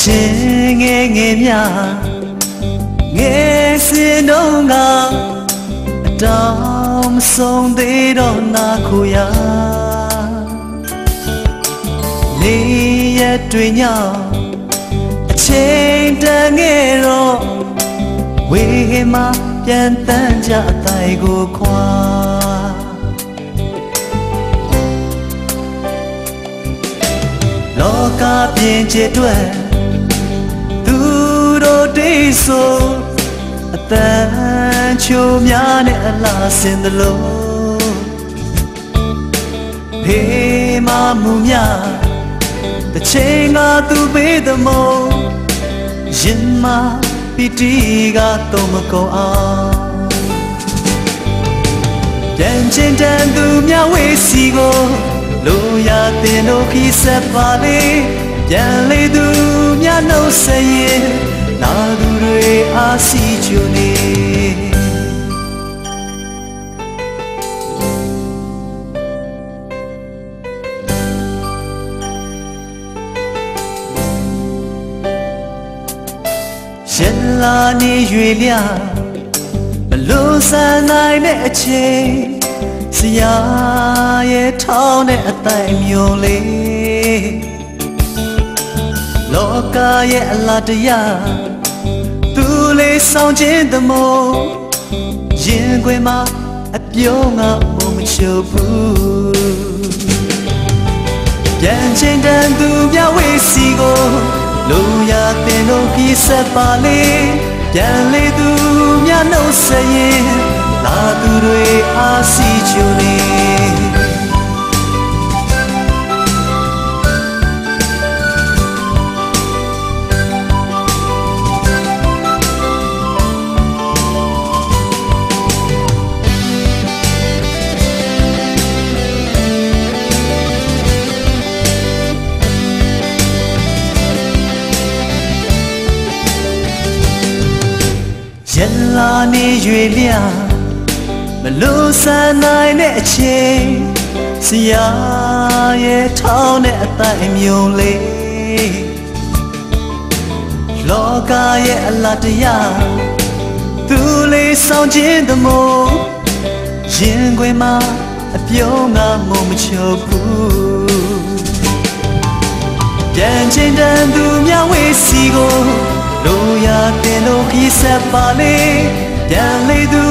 ချင်းငယ်ငယ်များငယ်စင်တော့ငါအတောင်မဆုံးသေးတော့နာခိုရာနေရတွေညအချိန်တန်ငယ်တော့ဝေးမှပြန်တန်းကြအတိုင်းကိုခွာလောကပြင်ကျတွေတေးဆိုအတန်ချိုများနဲ့အလားစင်သလိုဖေးမမှုများတစ်ချိန်ကသူပေးသမို့ရင်မပီတီကတော့မကုန်အောင်ပြန်ချင်းတန်သူများဝေးစီကိုလိုရတဲ့တို့ခီးဆက်ပါလေပြန်လေသူများနှုတ်ဆက်ရင်နာသူတွေအားစီချူနေရှင်လာနေရွေလျမလို့ဆန်းနိုင်တဲ့အချိန်ဆရာရဲ့ထောင်းတဲ့အတိုင်းမျိုးလေးလောကရဲ့အလားတရားသူလေးဆောင်ခြင်းသမို့ရင်ခွင်မှာအပြုံးငါမချုပ်ဘူးပြန်ချင်းတန်သူများဝေးစီကိုလိုရတဲ့တို့ကြီးဆက်ပါလေပြန်လေသူများနှုတ်ဆက်ရင်လာသူတွေအားစီချူနေရင်လာနေရွေလျမလို့ဆန်းနိုင်တဲ့အချိန်ဆရာရဲ့ထောင်းတဲ့အတိုင်းမျိုးလေးလောကရဲ့အလားတရားသူလေးဆောင်ခြင်းသမို့ရင်ခွင်မှာအပြုံးငါမချုပ်ဘူးပြန်ချင်းတန်သူများဝေးစီကိုလိုရတဲ့တို့ကြီးဆက်ပါလေပြန်လေသူ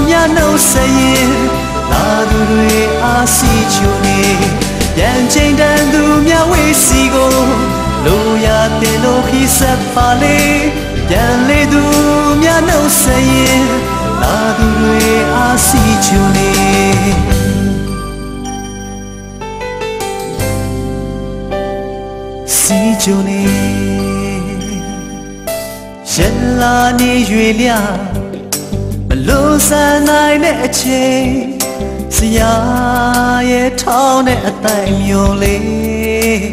များနှုတ်ဆက်ရင်လာသူတွေအားစီချူနေပြန်ချိန်တန်သူများဝေးစီကိုလိုရတဲ့တို့ကြီးဆက်ပါလေပြန်လေသူများနှုတ်ဆက်ရင်လာသူတွေအားစီချူနေစီချူနေရှင်လာနေရွေလျမလို့ဆန်းနိုင်တဲ့အချိန်ဆရာရဲ့ထောင်းတဲ့အတိုင်းမျိုးလေး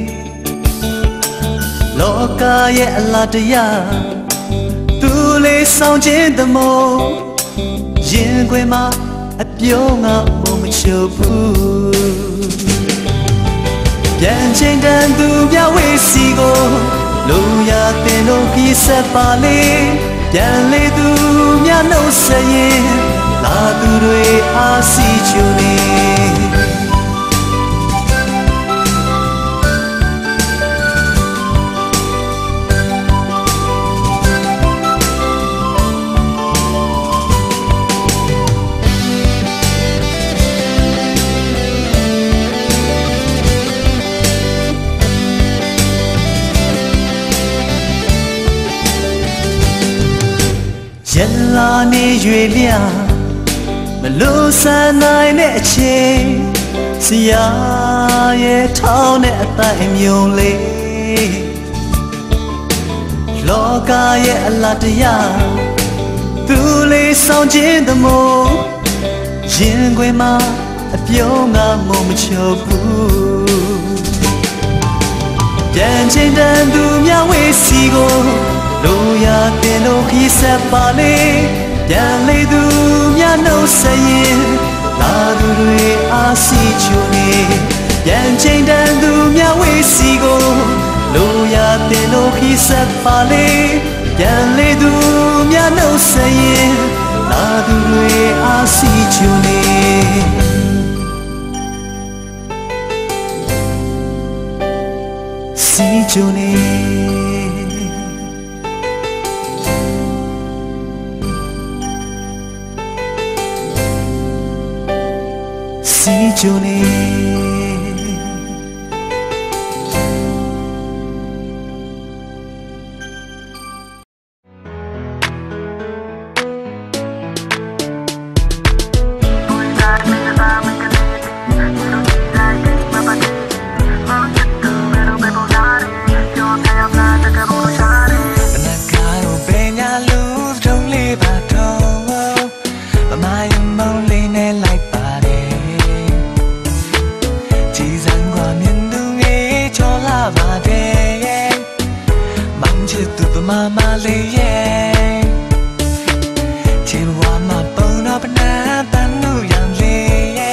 လောကရဲ့အလားတရားသူ လေးဆောင်ခြင်းတမို့ရင်ခွင်မှာအပြုံးငါမို့မချုပ်ဘူးပြန်ချိန်တန်သူမြဝေးစီကိုလူရတင်လို့ပြီးဆက်ပါလေပြန်လေသူမြနှုတ်ဆက်ရင်လာသူတွေအားစီချူနေရလာနေရွေလျာမလို့ဆန်းနိုင်တဲ့အချိန်ဆရာရဲ့ထောင်းတဲ့အတိုင်းမြုံလေးလောကရဲ့အလားတရားသူလေးဆောင်ခြင်းတမို့ရင်ခွင်မှာအပြုံးငါမို့မချုပ်ဘူးပြန်ချိန်တန်သူမြဝေးစီကိုလူရတင်လို့ခီးဆက်ပါလေပြန်လေသူမြနှုတ်ဆက်ရင်လာသူတွေအားစီချူနေပြန်ချိန်တန်သူမြဝေးစီကိုလူရတင်လို့ခီးဆက်ပါလေပြန်လေသူမြနှုတ်ဆက်ရင်လာသူတွေအားစီချူနေစီချူနေစီချူနေMama liye, ciwa ma pona pena tanu yang liye,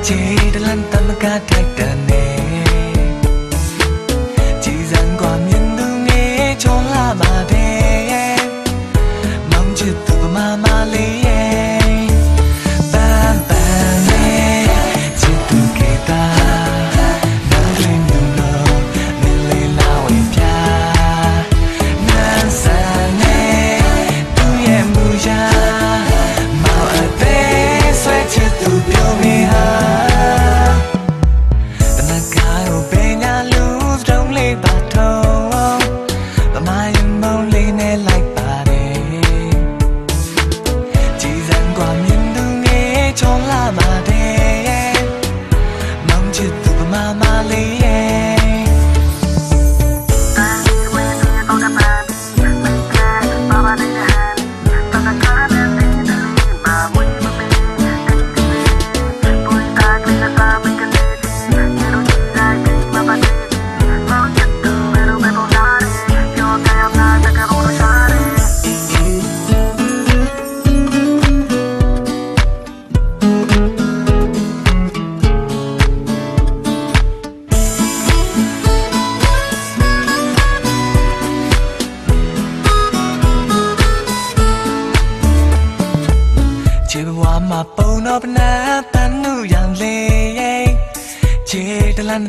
cidalan tamaka taitane, cizan gua miendunge chola ma de, mang citu mama liye, bam bam ne, citu kita.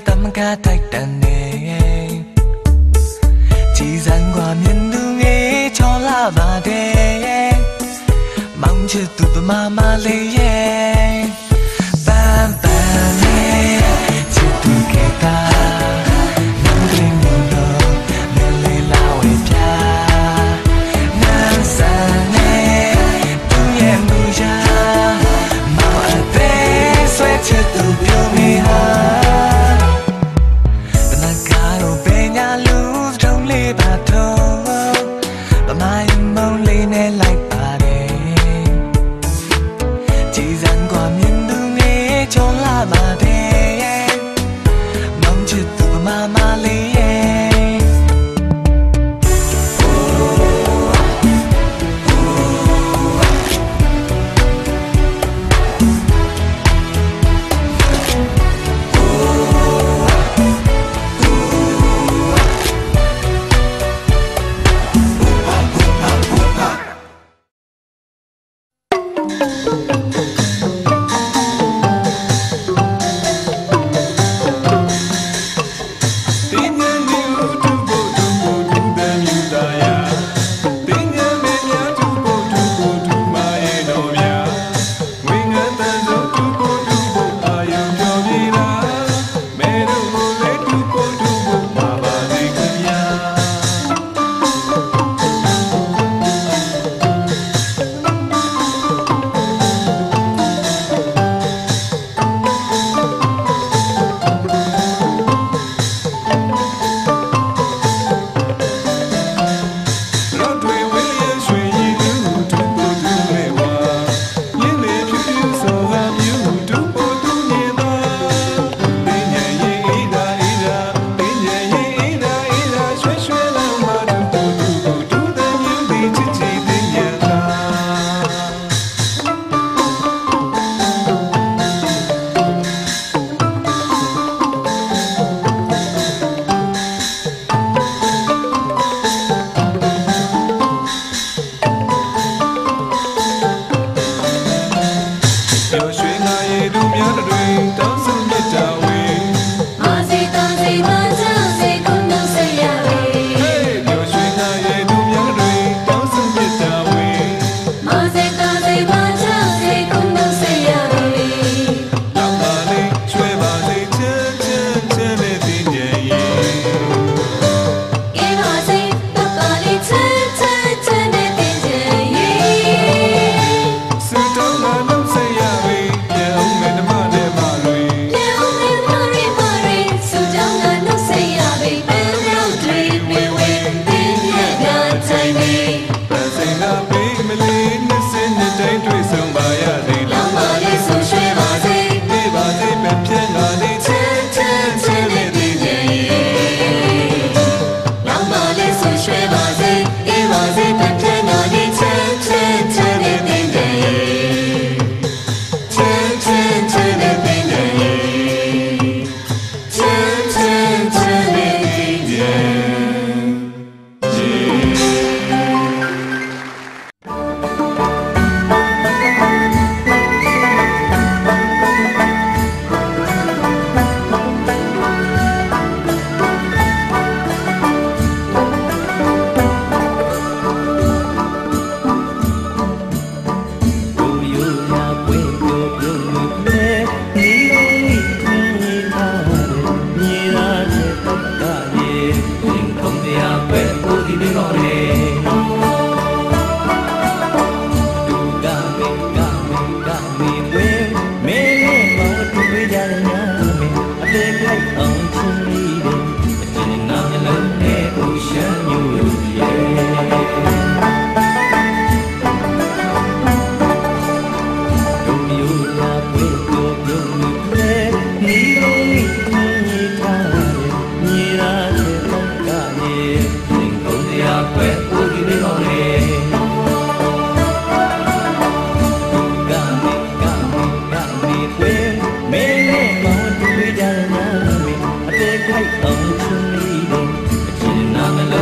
Tamaka taitane, cizan gua miendunge chola ba de, mang citu mama liye, bam bam ne, citu kita, nangling mundo, mele lawe pya, nansane, tuye muja, mau ate swe citu biumi ha. Chỉ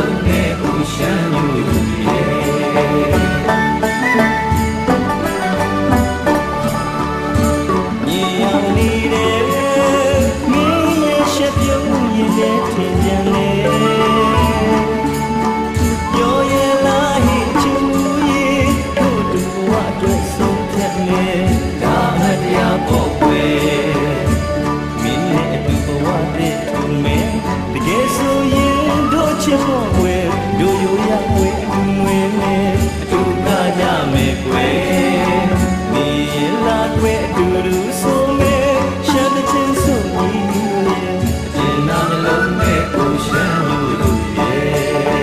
လုံးနဲ့ ocean မျိုးရဲ့မြေအောင်နေတဲ့မင်းရဲ့ရှက်ပြုံးရင်တဲ့ထင်ပြန်လေပြောရလားဟိချူရဲ့တို့တူဘဝအတွက်ဆုံးဖြတ်လေဒါမှတရားပေါ်ွယ်မင်းနဲ့အတူဘဝတည်ထုံးမယ်တကယ်ဆိုရင်တို့ချစ်ဖို့ွယ်တို့ရိုးရွယ်အတူငွေနဲ့အတူကားကြမယ်ကွယ်မင်းလာွယ်အတူတူဆိုမယ်ရှမ်းတဲ့ချင်းဆိုရင်အကျဉ်းနာမလုံးနဲ့ ocean မျိုးရဲ့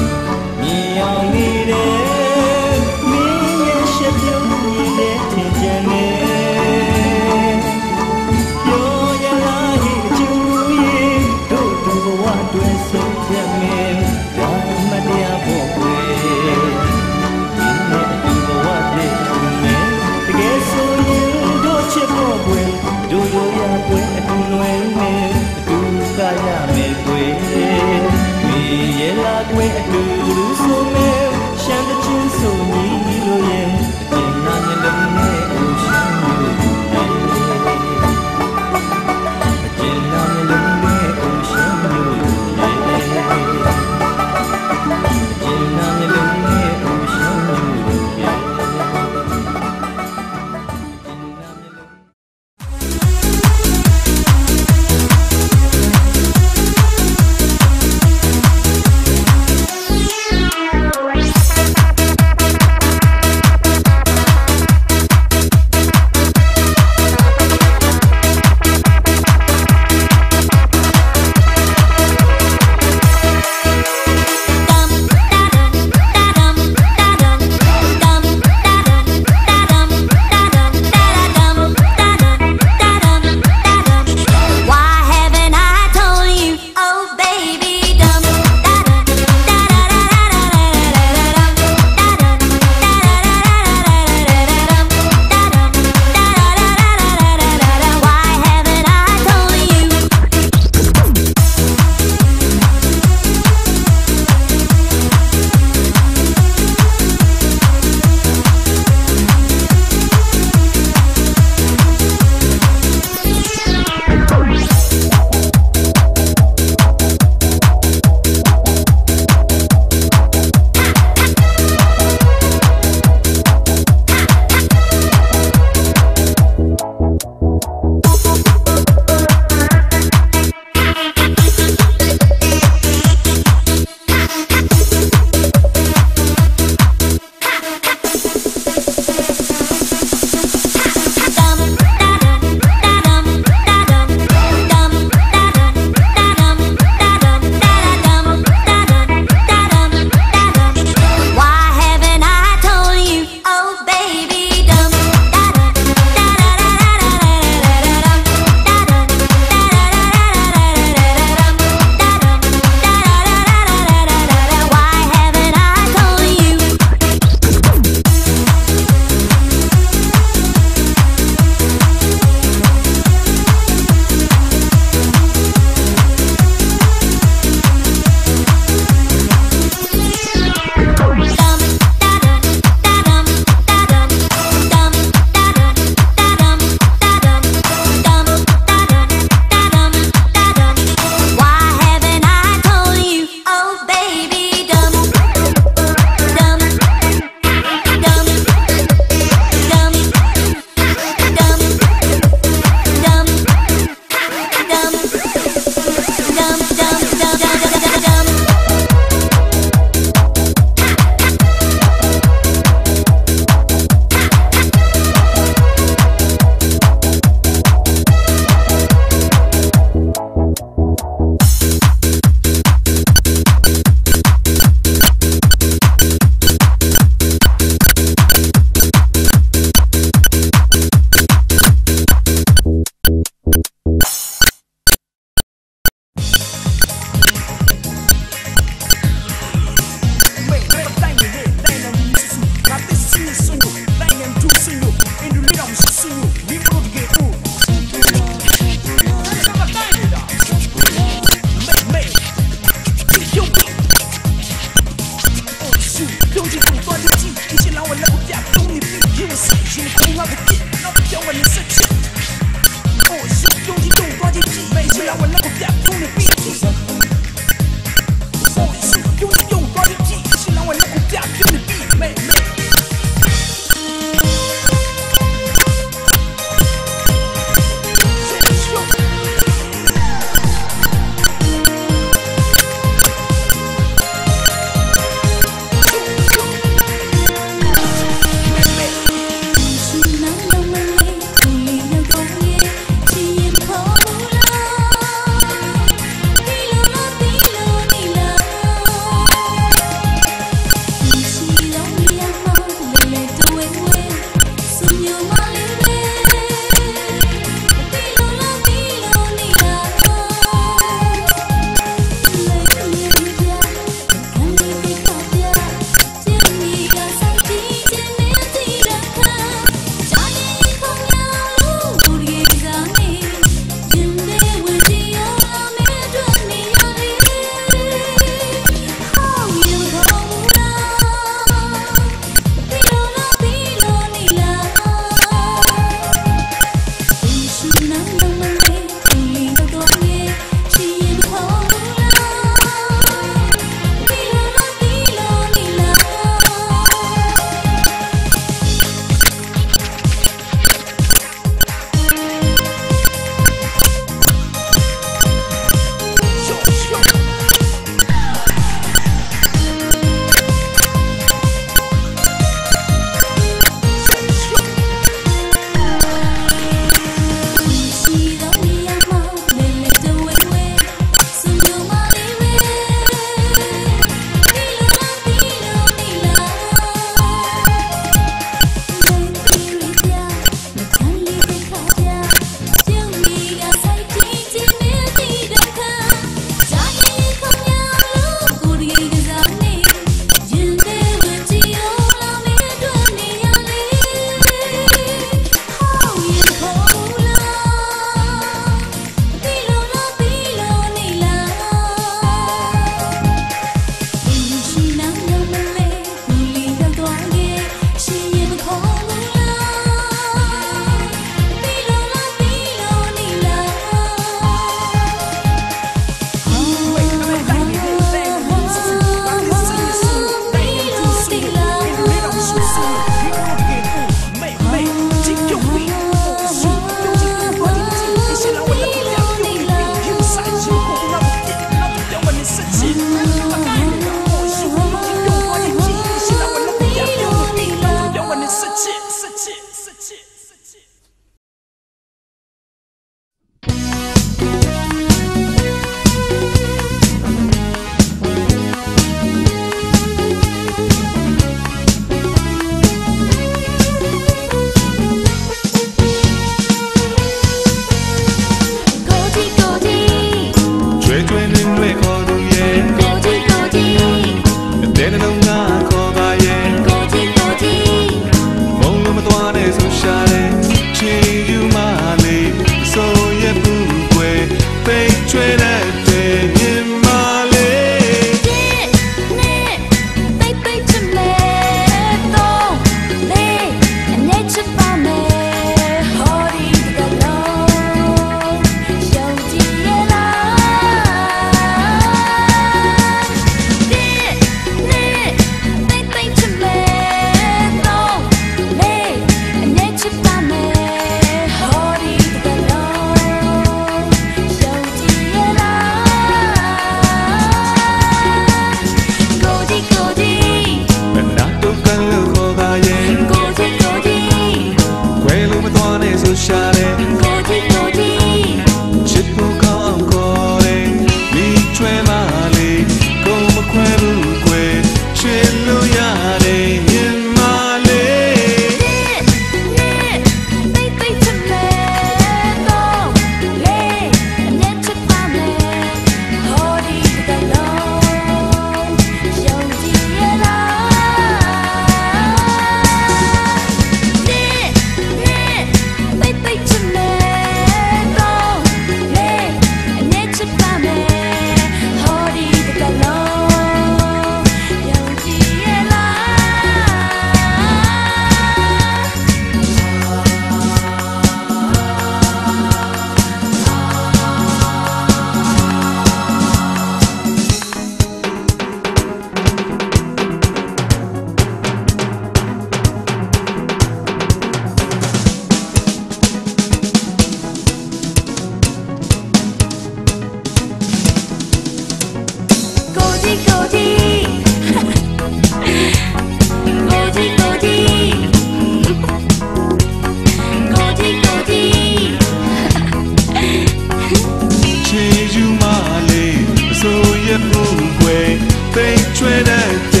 不会被吹的。